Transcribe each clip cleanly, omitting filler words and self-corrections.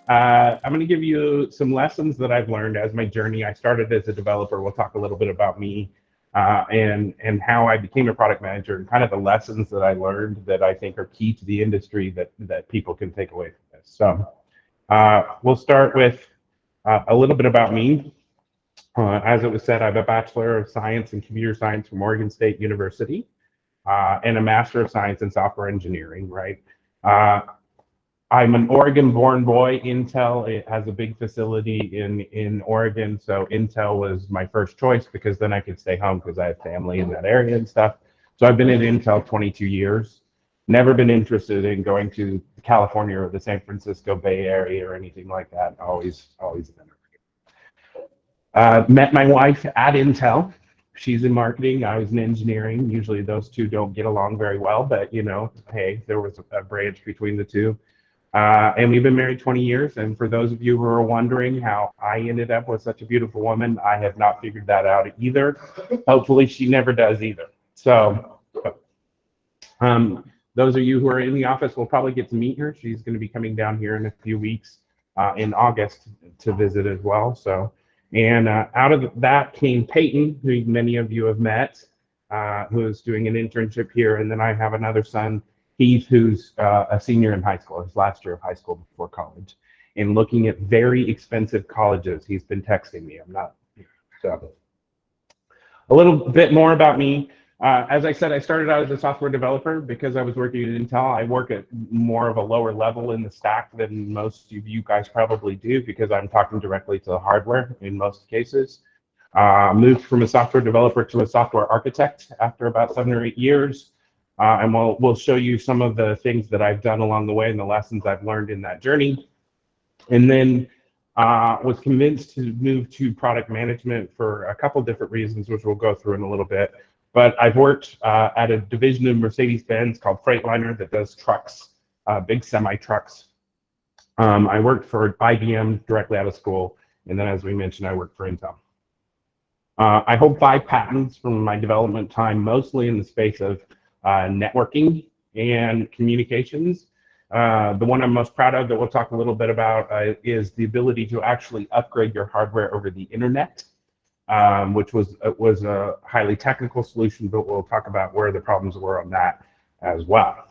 I'm going to give you some lessons that I've learned as my journey. I started as a developer. We'll talk a little bit about me and how I became a product manager and kind of the lessons that I learned that I think are key to the industry that people can take away from this. So we'll start with a little bit about me. As it was said, I have a Bachelor of Science in Computer Science from Oregon State University and a Master of Science in Software Engineering, right? I'm an Oregon-born boy. Intel, it has a big facility in Oregon, so Intel was my first choice because then I could stay home because I have family in that area and stuff. So I've been at Intel 22 years. Never been interested in going to California or the San Francisco Bay Area or anything like that. Always been. Met my wife at Intel. She's in marketing. I was in engineering. Usually those two don't get along very well, but hey, there was a branch between the two. And we've been married 20 years. And for those of you who are wondering how I ended up with such a beautiful woman, I have not figured that out either. Hopefully she never does either. So those of you who are in the office will probably get to meet her. She's going to be coming down here in a few weeks in August to visit as well. So, and out of that came Peyton, who many of you have met, who is doing an internship here. And then I have another son, Heath, who's a senior in high school, his last year of high school before college, and looking at very expensive colleges. He's been texting me. I'm not. So a little bit more about me. As I said, I started out as a software developer because I was working at Intel. I work at more of a lower level in the stack than most of you guys probably do because I'm talking directly to the hardware in most cases. Moved from a software developer to a software architect after about 7 or 8 years. And we'll show you some of the things that I've done along the way and the lessons I've learned in that journey. And then was convinced to move to product management for a couple different reasons, which we'll go through in a little bit. But I've worked at a division of Mercedes-Benz called Freightliner that does trucks, big semi-trucks. I worked for IBM directly out of school. And then, as we mentioned, I worked for Intel. I hold 5 patents from my development time, mostly in the space of networking and communications. The one I'm most proud of that we'll talk a little bit about is the ability to actually upgrade your hardware over the internet, which was a highly technical solution, but we'll talk about where the problems were on that as well.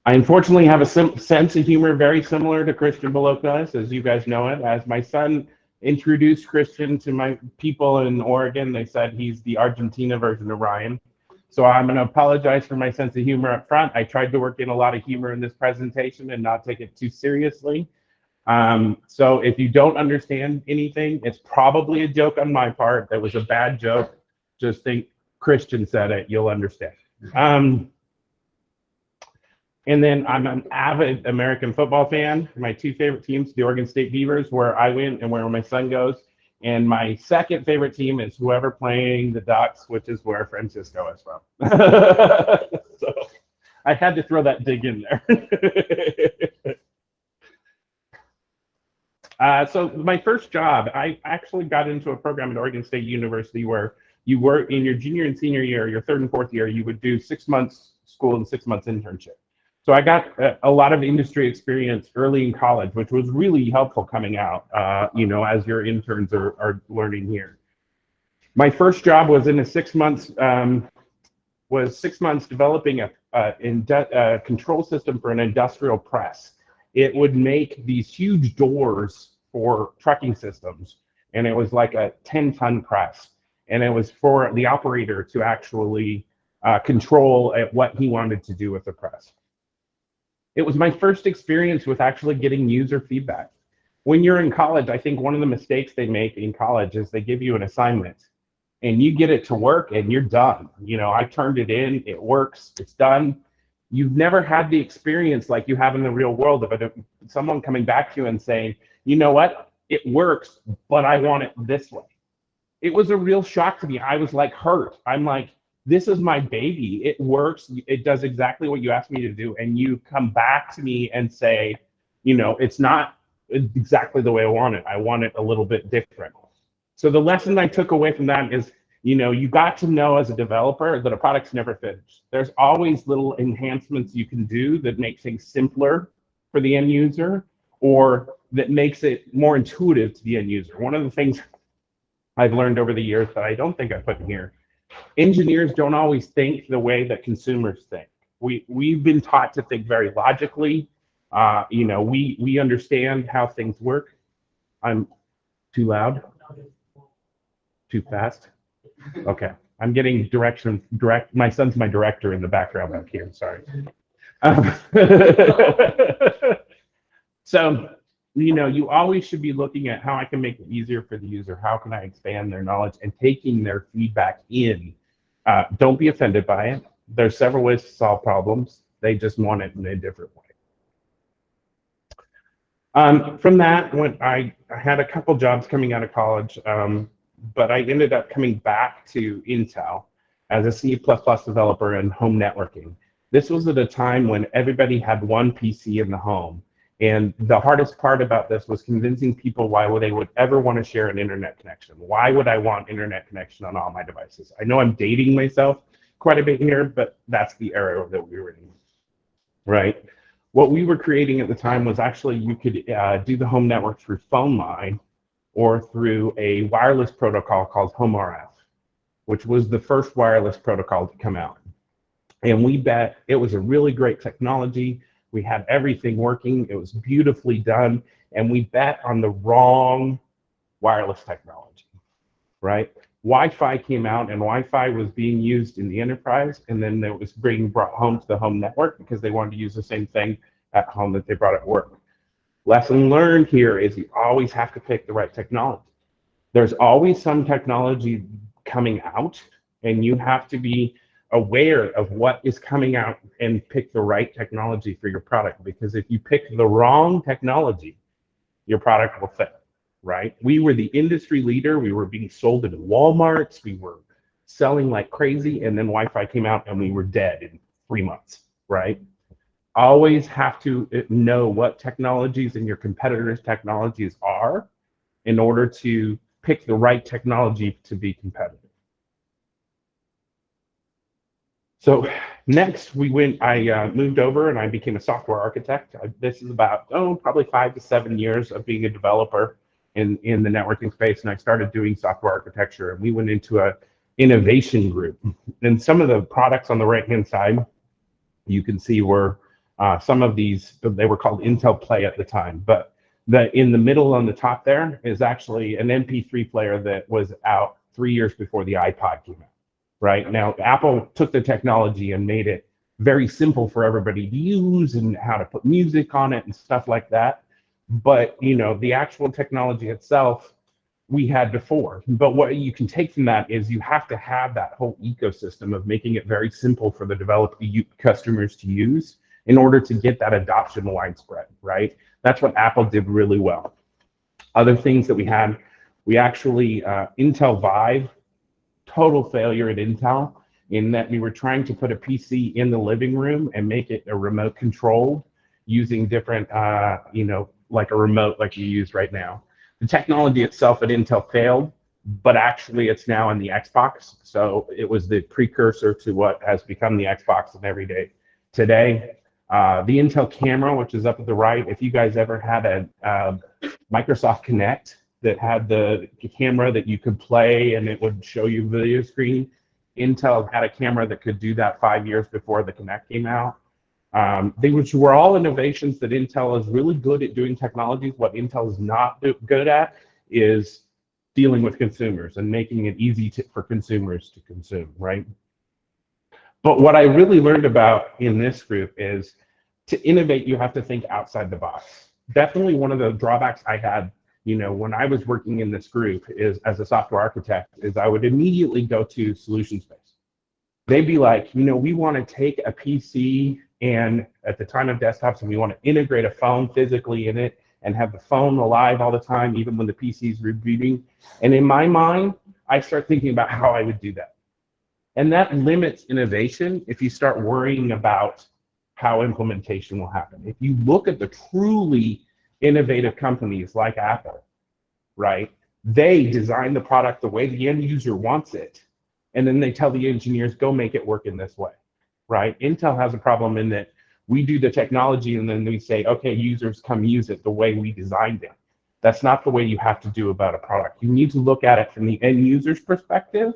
I unfortunately have a sense of humor very similar to Christian Bologna's, as you guys know it. As my son introduced Christian to my people in Oregon, they said he's the Argentina version of Ryan. So I'm going to apologize for my sense of humor up front. I tried to work in a lot of humor in this presentation and not take it too seriously. So if you don't understand anything, it's probably a joke on my part. That was a bad joke. Just think Christian said it, you'll understand. And then I'm an avid American football fan. My 2 favorite teams, the Oregon State Beavers, where I went and where my son goes. And my second favorite team is whoever playing the Ducks, which is where Francisco is from. So I had to throw that dig in there. So my first job, I actually got into a program at Oregon State University where you work in your junior and senior year, your 3rd and 4th year, you would do 6 months school and 6 months internship. So I got a lot of industry experience early in college, which was really helpful coming out, as your interns are learning here. My first job was in 6 months, developing a control system for an industrial press. It would make these huge doors for trucking systems, and it was like a 10-ton press. And it was for the operator to actually control what he wanted to do with the press. It was my first experience with actually getting user feedback. When you're in college, I think one of the mistakes they make in college is they give you an assignment and you get it to work and you're done. I turned it in, it works, it's done. You've never had the experience like you have in the real world of someone coming back to you and saying, you know what, it works, but I want it this way. It was a real shock to me. I was like hurt. I'm like, this is my baby. It works. It does exactly what you asked me to do. And you come back to me and say, it's not exactly the way I want it. I want it a little bit different. So the lesson I took away from that is, you got to know as a developer that a product's never finished. There's always little enhancements you can do that make things simpler for the end user, or that makes it more intuitive to the end user. One of the things I've learned over the years that I don't think I put in here, engineers don't always think the way that consumers think. We've been taught to think very logically. We understand how things work. I'm too loud, too fast. Okay, I'm getting direct. My son's my director in the background back here. Sorry. So, you always should be looking at how I can make it easier for the user. How can I expand their knowledge and taking their feedback in? Don't be offended by it. There's several ways to solve problems. They just want it in a different way. From that, when I had a couple jobs coming out of college, but I ended up coming back to Intel as a C++ developer in home networking. This was at a time when everybody had one PC in the home. And the hardest part about this was convincing people why they would ever want to share an internet connection. Why would I want internet connection on all my devices? I know I'm dating myself quite a bit here, but that's the era that we were in, right? What we were creating at the time was actually you could do the home network through phone line or through a wireless protocol called HomeRF, which was the first wireless protocol to come out. And we bet it was a really great technology. We had everything working. It was beautifully done. And we bet on the wrong wireless technology, right? Wi-Fi came out and Wi-Fi was being used in the enterprise. And then it was being brought home to the home network because they wanted to use the same thing at home that they brought at work. Lesson learned here is you always have to pick the right technology. There's always some technology coming out and you have to be aware of what is coming out and pick the right technology for your product, because if you pick the wrong technology, your product will fail, right? We were the industry leader. We were being sold into Walmarts. We were selling like crazy, and then Wi-Fi came out and we were dead in 3 months, right? Always have to know what technologies and your competitors' technologies are in order to pick the right technology to be competitive. So next I moved over and I became a software architect. This is about, probably 5 to 7 years of being a developer in the networking space. And I started doing software architecture, and we went into a innovation group. And some of the products on the right-hand side, you can see were some of these, they were called Intel Play at the time. But in the middle on the top there is actually an MP3 player that was out 3 years before the iPod came out. Right now, Apple took the technology and made it very simple for everybody to use and how to put music on it and stuff like that. But, the actual technology itself, we had before. But what you can take from that is you have to have that whole ecosystem of making it very simple for the customers to use in order to get that adoption widespread, right? That's what Apple did really well. Other things that we had, we actually, Intel Vive, total failure at Intel in that we were trying to put a PC in the living room and make it a remote controlled using different, like a remote like you use right now. The technology itself at Intel failed, but actually it's now in the Xbox. So it was the precursor to what has become the Xbox in every day today. The Intel camera, which is up at the right, if you guys ever had a Microsoft Kinect, that had the camera that you could play and it would show you video screen. Intel had a camera that could do that 5 years before the Kinect came out. Which were all innovations that Intel is really good at doing technologies. What Intel is not good at is dealing with consumers and making it easy for consumers to consume, right? But what I really learned about in this group is to innovate, you have to think outside the box. Definitely one of the drawbacks I had when I was working in this group is as a software architect is I would immediately go to solution space. They'd be like, we want to take a PC and at the time of desktops and we want to integrate a phone physically in it and have the phone alive all the time, even when the PC is rebooting. And in my mind, I start thinking about how I would do that. And that limits innovation if you start worrying about how implementation will happen. If you look at the truly innovative companies like Apple, right? They design the product the way the end user wants it, and then they tell the engineers, go make it work in this way, right? Intel has a problem in that We do the technology and then we say, okay, users come use it the way we designed it. That's not the way you have to do about a product. You need to look at it from the end user's perspective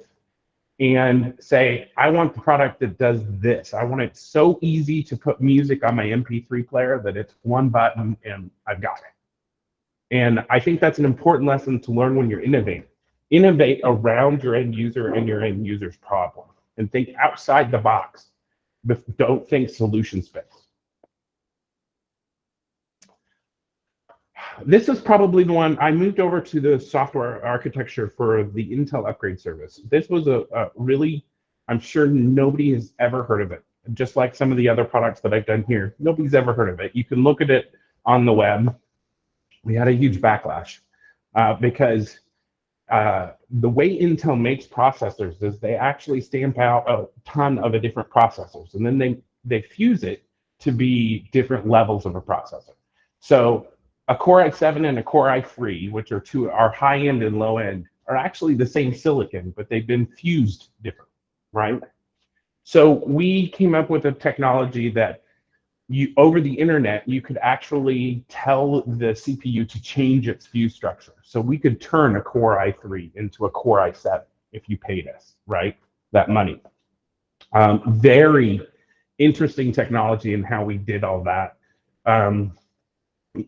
and say, I want the product that does this. I want it so easy to put music on my MP3 player that it's one button and I've got it. And I think that's an important lesson to learn when you're innovating. Innovate around your end user and your end user's problem, and think outside the box, but don't think solution space. This is probably the one I moved over to the software architecture for the Intel upgrade service. This was a really, I'm sure nobody has ever heard of it. Just like some of the other products that I've done here, nobody's ever heard of it. You can look at it on the web. We had a huge backlash because the way Intel makes processors is they actually stamp out a ton of different processors, and then they fuse it to be different levels of a processor. So a Core i7 and a Core i3, which are our high end and low end, are actually the same silicon, but they've been fused different, right? So we came up with a technology that over the internet, you could actually tell the CPU to change its fuse structure. So we could turn a Core i3 into a Core i7 if you paid us, right? That money. Very interesting technology in how we did all that.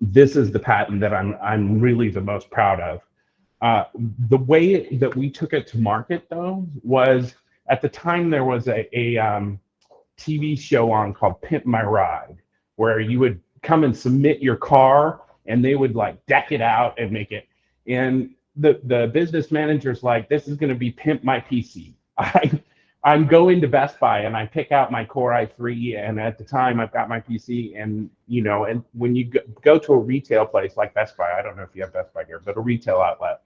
This is the patent that I'm really the most proud of. The way that we took it to market, though, was at the time there was a TV show on called Pimp My Ride, where you would come and submit your car and they would like deck it out and make it. And the business manager's like, this is going to be Pimp My PC. I'm going to Best Buy and I pick out my Core i3, and at the time I've got my PC, and and when you go to a retail place like Best Buy, I don't know if you have Best Buy here, but a retail outlet,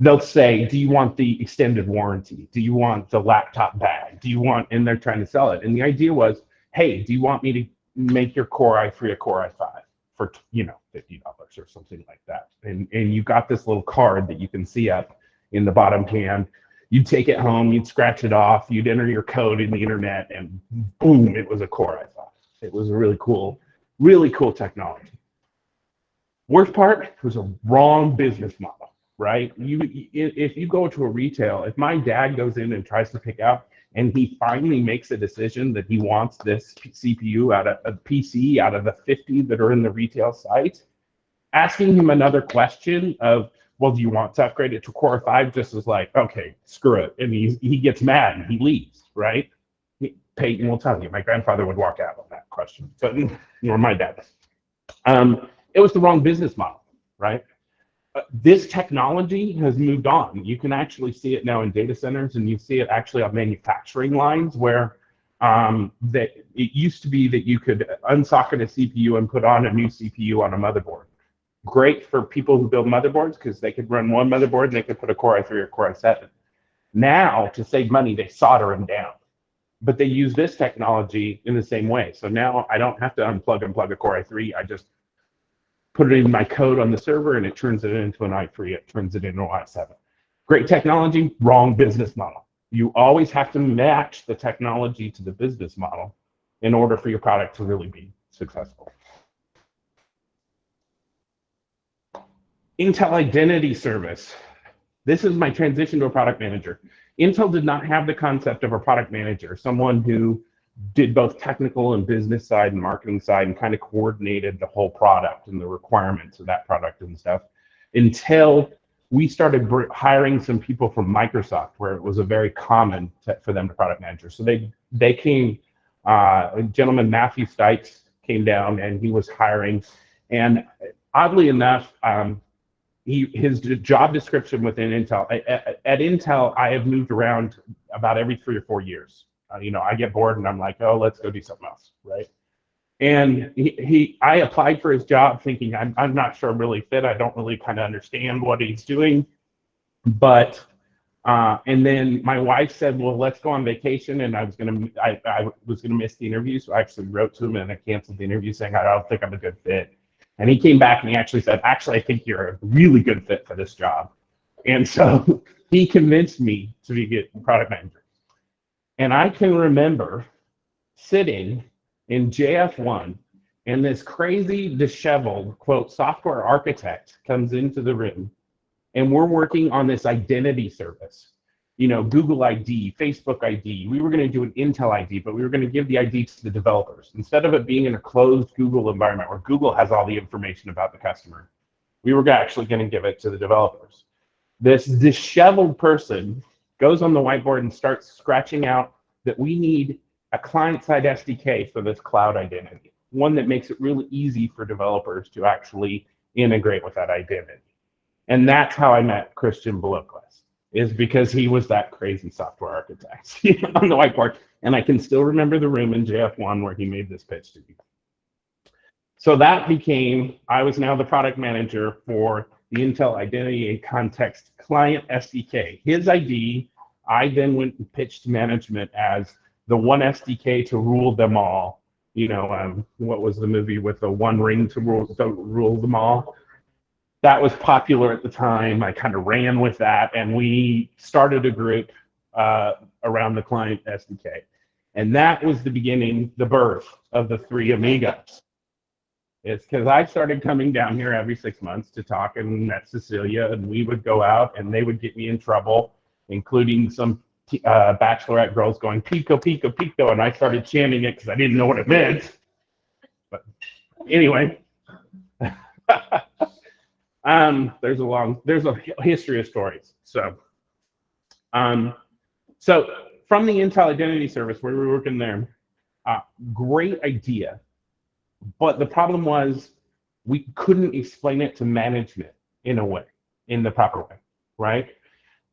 they'll say, do you want the extended warranty? Do you want the laptop bag? Do you want, and they're trying to sell it. And the idea was, hey, do you want me to make your Core i3 a Core i5 for, $50 or something like that? And you got this little card that you can see up in the bottom hand. You'd take it home, you'd scratch it off, you'd enter your code in the internet, and boom, it was a Core i5. It was a really cool technology. Worst part, it was a wrong business model. Right? If you go to a retail, if my dad goes in and tries to pick out, and he finally makes a decision that he wants this CPU out of a PC out of the 50 that are in the retail site, asking him another question of, well, do you want to upgrade it to Core 5? Just is like, okay, screw it. And he gets mad and he leaves, right? Peyton will tell you, my grandfather would walk out on that question, or my dad. It was the wrong business model, right? This technology has moved on. You can actually see it now in data centers, and you see it actually on manufacturing lines where that it used to be that you could unsocket a CPU and put on a new CPU on a motherboard. Great for people who build motherboards because they could run one motherboard and they could put a Core i3 or Core i7. Now, to save money, they solder them down. But they use this technology in the same way. So now I don't have to unplug and plug a Core i3. I just put it in my code on the server, and it turns it into an i3. It turns it into an i7. Great technology, wrong business model. You always have to match the technology to the business model in order for your product to really be successful. Intel Identity Service. This is my transition to a product manager. Intel did not have the concept of a product manager, someone who did both technical and business side and marketing side and kind of coordinated the whole product and the requirements of that product and stuff, until we started hiring some people from Microsoft, where it was a very common for them to product manager. So they came, a gentleman, Matthew Stites, came down and he was hiring. And oddly enough, his job description within Intel, at Intel, I have moved around about every 3 or 4 years. I get bored and I'm like, oh, let's go do something else, right? And I applied for his job thinking I'm not sure I'm really fit. I don't really kind of understand what he's doing. But and then my wife said, well, let's go on vacation, and I was gonna miss the interview, so I actually wrote to him and I canceled the interview saying I don't think I'm a good fit. And he came back and he actually said, actually, I think you're a really good fit for this job. And so he convinced me to be a product manager. And I can remember sitting in JF1, and this crazy, disheveled, quote, software architect comes into the room, and we're working on this identity service. Google ID, Facebook ID. We were going to do an Intel ID, but we were going to give the ID to the developers. Instead of it being in a closed Google environment where Google has all the information about the customer, we were actually going to give it to the developers. This disheveled person goes on the whiteboard and starts scratching out that we need a client-side SDK for this cloud identity, one that makes it really easy for developers to actually integrate with that identity. And that's how I met Christian Bolokwas, is because he was that crazy software architect on the whiteboard. And I can still remember the room in JF1 where he made this pitch to me. So that became, I was now the product manager for the Intel Identity and Context Client SDK. His ID, I then went and pitched management as the one SDK to rule them all. What was the movie with the one ring to rule them all? That was popular at the time. I kind of ran with that, and we started a group around the client SDK. And that was the beginning, the birth of the Three Amigos. It's because I started coming down here every 6 months to talk and met Cecilia, and we would go out and they would get me in trouble, including some Bachelorette girls going, Pico, Pico, Pico, and I started chanting it because I didn't know what it meant. But anyway, there's a history of stories. So from the Intel Identity Service where we were working there, great idea. But the problem was we couldn't explain it to management in the proper way, right?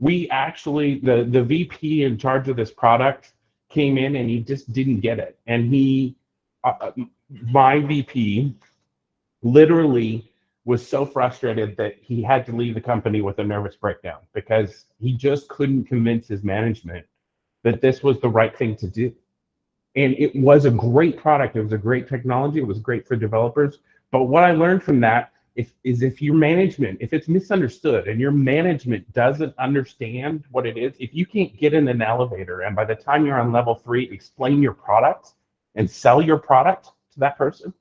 We actually, the VP in charge of this product came in and he just didn't get it. And my VP literally was so frustrated that he had to leave the company with a nervous breakdown because he just couldn't convince his management that this was the right thing to do. And it was a great product. It was a great technology. It was great for developers. But what I learned from that is if your management, if it's misunderstood and your management doesn't understand what it is, if you can't get in an elevator and by the time you're on level 3, explain your product and sell your product to that person,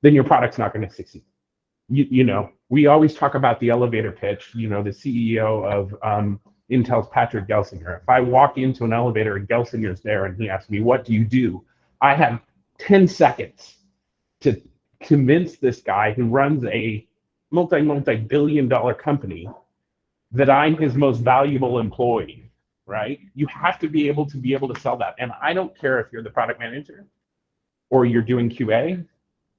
then your product's not going to succeed. We always talk about the elevator pitch. The CEO of Intel's Patrick Gelsinger. If I walk into an elevator and Gelsinger's there and he asks me, what do you do? I have 10 seconds to convince this guy who runs a multi-billion-dollar company that I'm his most valuable employee, right? You have to be able to sell that. And I don't care if you're the product manager or you're doing QA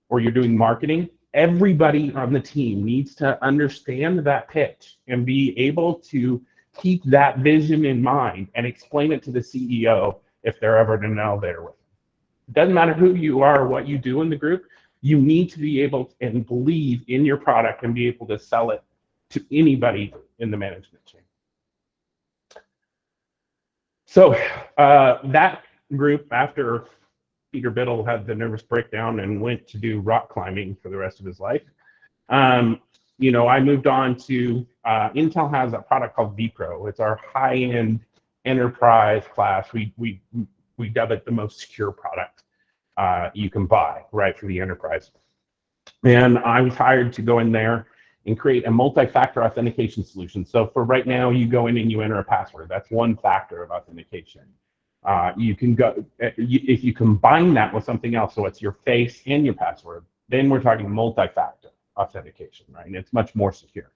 or you're doing marketing. Everybody on the team needs to understand that pitch and be able to keep that vision in mind and explain it to the CEO if they're ever in an elevator with him. It doesn't matter who you are or what you do in the group. You need to be able and believe in your product and be able to sell it to anybody in the management chain. So that group, after Peter Biddle had the nervous breakdown and went to do rock climbing for the rest of his life, I moved on to Intel has a product called vPro. It's our high-end enterprise class. We dub it the most secure product you can buy, right, for the enterprise. And I was hired to go in there and create a multi-factor authentication solution. So for right now, you go in and you enter a password. That's one factor of authentication. You can go if you combine that with something else, so it's your face and your password, then we're talking multi-factor authentication, right? And it's much more secure.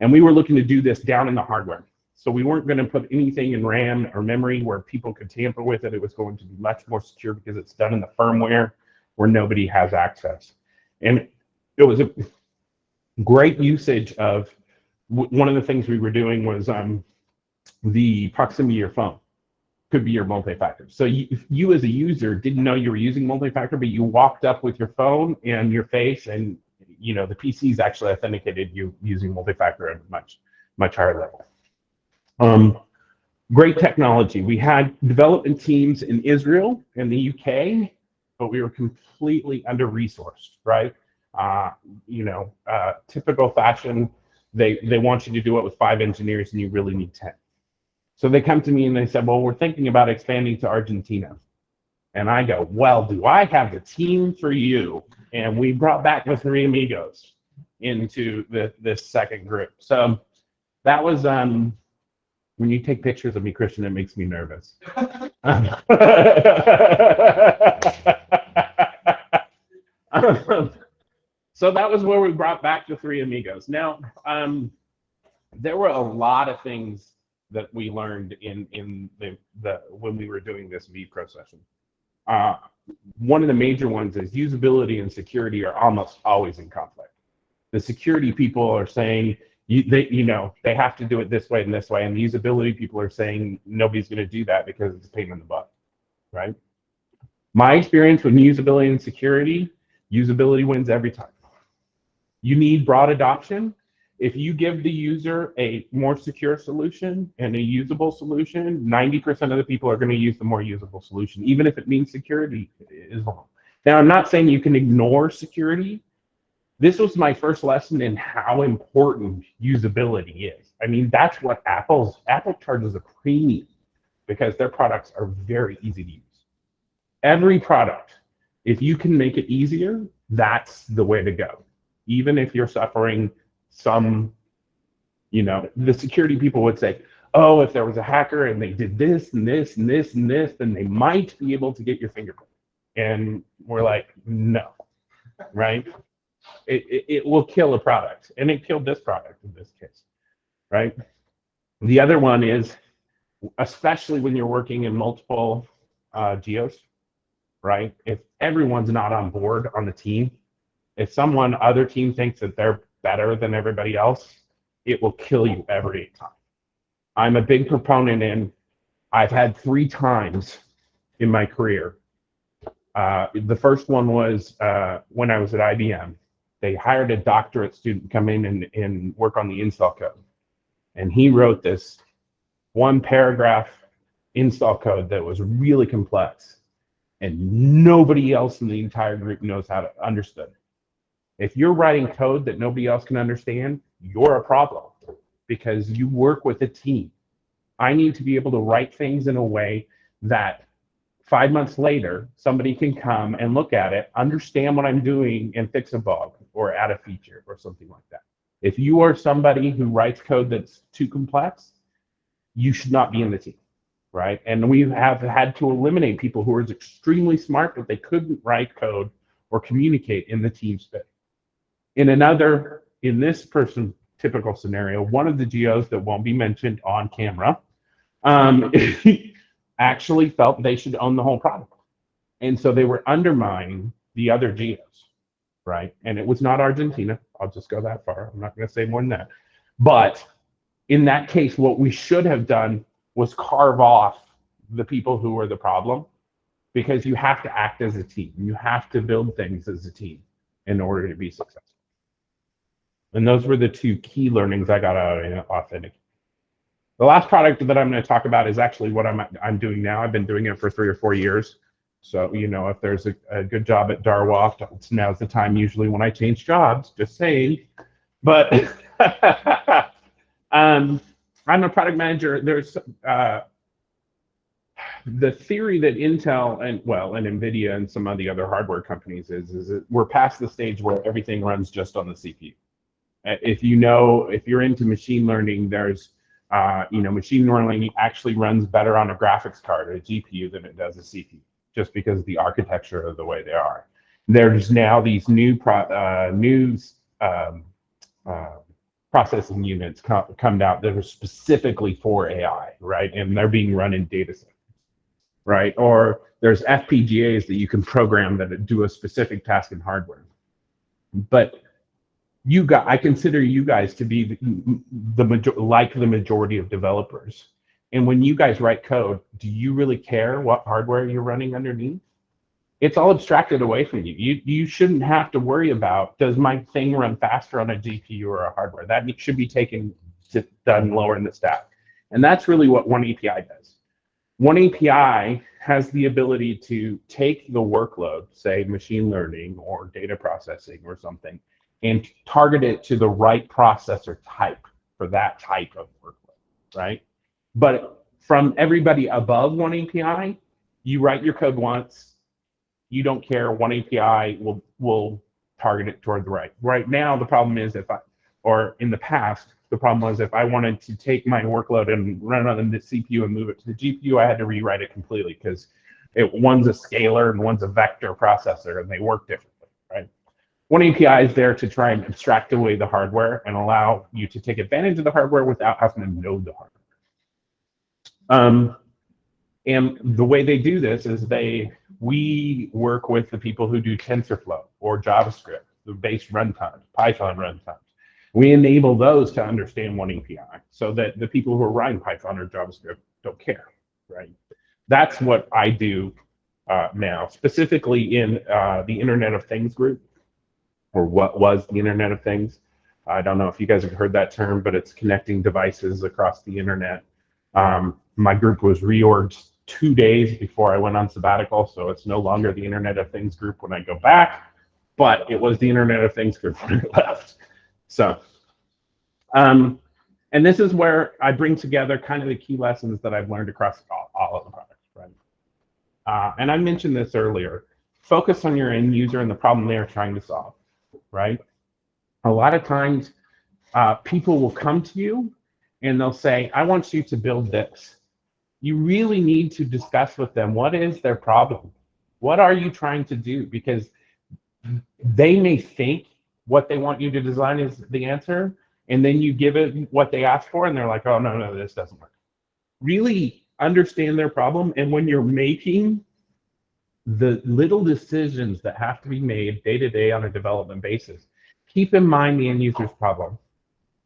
And we were looking to do this down in the hardware. So we weren't going to put anything in RAM or memory where people could tamper with it. It was going to be much more secure because it's done in the firmware where nobody has access. And it was a great usage of one of the things we were doing was the proximity of your phone could be your multi-factor. So you as a user didn't know you were using multi-factor, but you walked up with your phone and your face, and the PCs actually authenticated you using multi-factor at a much higher level. Great technology. We had development teams in Israel and the UK, but we were completely under-resourced, right? Typical fashion, they want you to do it with 5 engineers and you really need 10. So they come to me and they said, well, we're thinking about expanding to Argentina. And I go, well, do I have the team for you? And we brought back the three amigos into this second group. So that was when you take pictures of me, Christian, it makes me nervous. So that was where we brought back the three amigos. Now, there were a lot of things that we learned in the when we were doing this vPro session. One of the major ones is usability and security are almost always in conflict. The security people are saying they have to do it this way and this way, and the usability people are saying nobody's going to do that because it's a pain in the butt, right? My experience with usability and security, usability wins every time. You need broad adoption. If you give the user a more secure solution and a usable solution, 90% of the people are going to use the more usable solution, even if it means security is wrong. Now, I'm not saying you can ignore security. This was my first lesson in how important usability is. I mean, that's what Apple charges a premium because their products are very easy to use. Every product, if you can make it easier, that's the way to go. Even if you're suffering some, the security people would say, oh, if there was a hacker and they did this and this and this and this, then they might be able to get your fingerprint. And we're like, no, right? It will kill a product, and it killed this product in this case, right? The other one is, especially when you're working in multiple geos, right? If everyone's not on board on the team, if other team thinks that they're better than everybody else, it will kill you every time. I'm a big proponent I've had 3 times in my career. The first one was when I was at IBM. They hired a doctorate student to come in and work on the install code. And he wrote this 1-paragraph install code that was really complex. And nobody else in the entire group knows how to understand it. If you're writing code that nobody else can understand, you're a problem because you work with a team. I need to be able to write things in a way that 5 months later, somebody can come and look at it, understand what I'm doing, and fix a bug or add a feature or something like that. If you are somebody who writes code that's too complex, you should not be in the team, right? And we have had to eliminate people who are extremely smart, but they couldn't write code or communicate in the team space. In this person typical scenario, one of the geos that won't be mentioned on camera actually felt they should own the whole product. And so they were undermining the other geos, right? And it was not Argentina. I'll just go that far. I'm not going to say more than that. But in that case, what we should have done was carve off the people who were the problem, because you have to act as a team. You have to build things as a team in order to be successful. And those were the 2 key learnings I got out of Authentic. The last product that I'm going to talk about is actually what I'm doing now. I've been doing it for 3 or 4 years. So, if there's a good job at DarWoft, now's the time usually when I change jobs, just saying. But I'm a product manager. There's the theory that Intel and NVIDIA and some of the other hardware companies is that we're past the stage where everything runs just on the CPU. If you're into machine learning, there's machine learning actually runs better on a graphics card or a GPU than it does a CPU, just because of the architecture of the way they are. There's now these new processing units come out that are specifically for AI, right? And they're being run in data centers, right? Or there's FPGAs that you can program that do a specific task in hardware. But I consider you guys to be the majority of developers. And when you guys write code, do you really care what hardware you're running underneath? It's all abstracted away from you. You shouldn't have to worry about, does my thing run faster on a GPU or a hardware? That should be done lower in the stack. And that's really what one API does. One API has the ability to take the workload, say machine learning or data processing or something, and target it to the right processor type for that type of workload, right? But from everybody above one API, You write your code once, you don't care, one API will target it toward the right. Right now, the problem is or in the past, the problem was if I wanted to take my workload and run on the CPU and move it to the GPU, I had to rewrite it completely because one's a scalar and one's a vector processor, and they work differently, right? One API is there to try and abstract away the hardware and allow you to take advantage of the hardware without having to know the hardware. And the way they do this is we work with the people who do TensorFlow or JavaScript, the base runtimes, Python runtimes. We enable those to understand one API so that the people who are writing Python or JavaScript don't care, right? That's what I do now, specifically in the Internet of Things group, or what was the Internet of Things. I don't know if you guys have heard that term, but it's connecting devices across the internet. My group was reorged 2 days before I went on sabbatical, so it's no longer the Internet of Things group when I go back, but it was the Internet of Things group when I left. So, and this is where I bring together kind of the key lessons that I've learned across all of the products, right? And I mentioned this earlier. Focus on your end user and the problem they are trying to solve, right? A lot of times, people will come to you and they'll say, I want you to build this. You really need to discuss with them, what is their problem? What are you trying to do? Because they may think what they want you to design is the answer, and then you give it what they ask for, and they're like, oh, no, this doesn't work. Really understand their problem, and when you're making the little decisions that have to be made day to day on a development basis, keep in mind the end user's problem.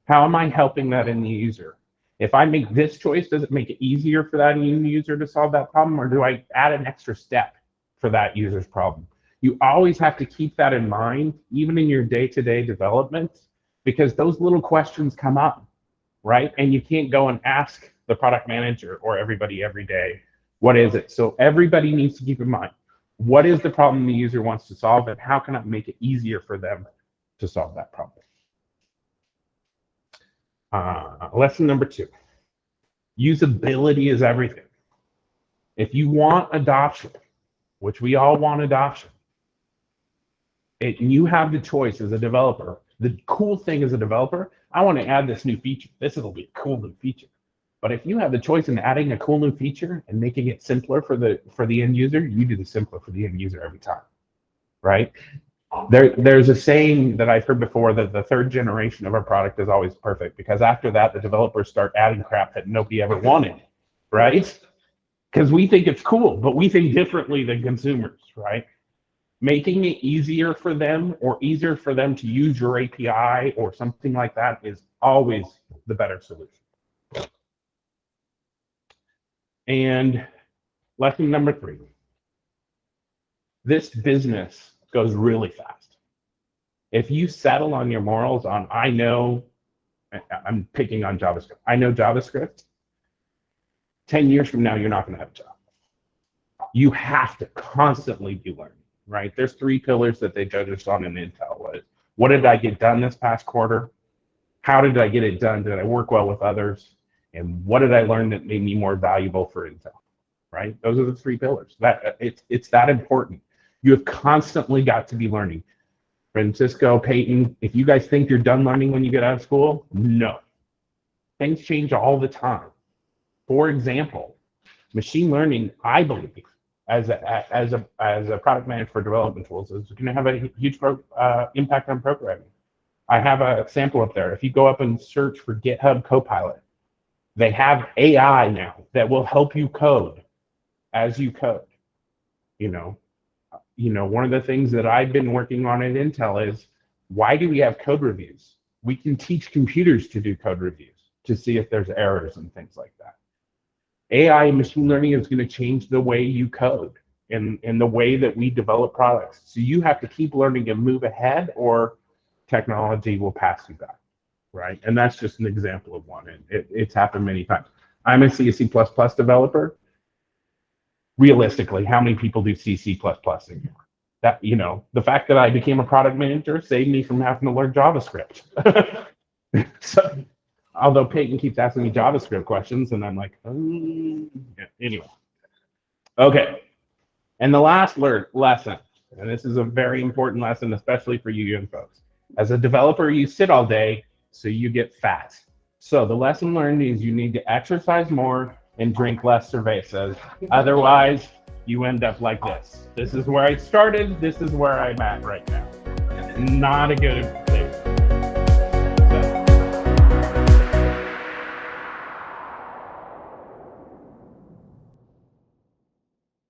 How am I helping that end user? If I make this choice, does it make it easier for that end user to solve that problem, or do I add an extra step for that user's problem? You always have to keep that in mind, even in your day-to-day development, because those little questions come up, right? And you can't go and ask the product manager or everybody every day, what is it? So everybody needs to keep in mind, what is the problem the user wants to solve, and how can I make it easier for them to solve that problem? Lesson number 2, usability is everything. If you want adoption, which we all want adoption, you have the choice as a developer. The cool thing as a developer, I want to add this new feature. This will be a cool new feature. But if you have the choice in adding a cool new feature and making it simpler for the end user, you do the simpler for the end user every time, right? There's a saying that I've heard before that the 3rd generation of our product is always perfect, because after that, the developers start adding crap that nobody ever wanted, right? Because we think it's cool, but we think differently than consumers, right? Making it easier for them, or easier for them to use your API or something like that, is always the better solution. And lesson number 3, this business goes really fast. If you settle on your morals on, I'm picking on JavaScript. I know JavaScript. 10 years from now, you're not going to have a job. You have to constantly be learning, right? There's 3 pillars that they judge us on in Intel. What did I get done this past quarter? How did I get it done? Did I work well with others? And what did I learn that made me more valuable for Intel, right? Those are the 3 pillars. It's that important. You have constantly got to be learning. Francisco, Peyton, if you guys think you're done learning when you get out of school, no. Things change all the time. For example, machine learning, I believe, as a product manager for development tools, is going to have a huge impact on programming. I have a sample up there. If you go up and search for GitHub Copilot, they have AI now that will help you code as you code. One of the things that I've been working on at Intel is, why do we have code reviews? We can teach computers to do code reviews to see if there's errors and things like that. AI and machine learning is going to change the way you code and the way that we develop products. So you have to keep learning and move ahead, or technology will pass you by, right? And that's just an example of one. And it's happened many times. I'm a C developer. Realistically, how many people do C anymore? That, the fact that I became a product manager saved me from having to learn JavaScript. So, although Peyton keeps asking me JavaScript questions, and I'm like, yeah, anyway. Okay, And the last lesson, and this is a very important lesson, especially for you young folks. As a developer, you sit all day, so you get fat. So the lesson learned is you need to exercise more and drink less cervezas. Otherwise, you end up like this. This is where I started. This is where I'm at right now. Not a good